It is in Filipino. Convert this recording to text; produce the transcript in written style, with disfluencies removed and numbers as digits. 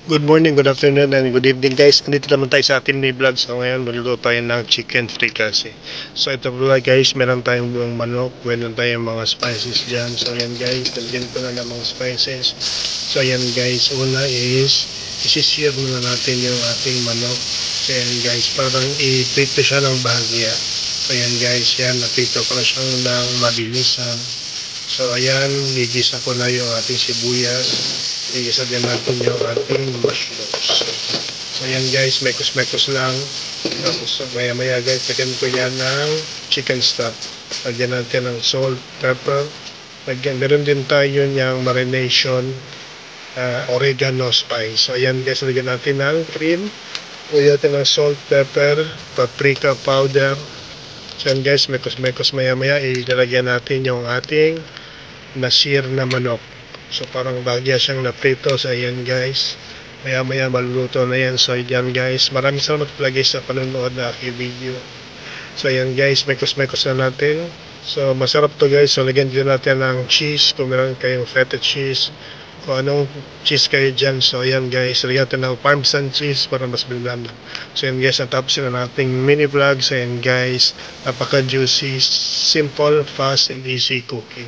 Good morning, good afternoon, and good evening guys. Nandito naman tayo sa ating new vlog. So ngayon, magluluto tayo ng chicken fricassee. So ito pala guys, meron tayong buong manok. Meron tayong mga spices dyan. So ayan guys, nandyan ko na ng mga spices. So ayan guys, una is isi-sear muna natin yung ating manok. So ayan guys, parang i-prito siya ng bahagya. So ayan guys, yan, naprito ko na siya ng mabilisan. So ayan, gigisa ko na yung ating sibuyas. Igisa din natin yung ating mushrooms. So ayan guys, mekos-mekos lang. Tapos maya-maya guys, lagyan ko yan ng chicken stock. Lagyan natin ng salt, pepper. Meron din tayo yung marination, oregano spice. So ayan guys, lagyan natin ng cream. Lagyan natin ng salt, pepper, paprika powder. So ayan guys, mekos-mekos maya-maya, ilalagyan natin yung ating nasir na manok. So parang bagya siyang naprito. So ayan guys, maya maya maluluto na yan. So ayan guys, maraming salamat palagi sa panonood na aking video. So ayan guys, mekos-mekos na natin. So masarap to guys. So lagyan din natin ng cheese, kung meron kayong feta cheese, kung anong cheese kayo dyan. So ayan guys, lagyan natin ng parmesan cheese para mas bilang. So ayan guys, natapos na nating mini vlog. So ayan guys, napaka juicy, simple, fast and easy cooking.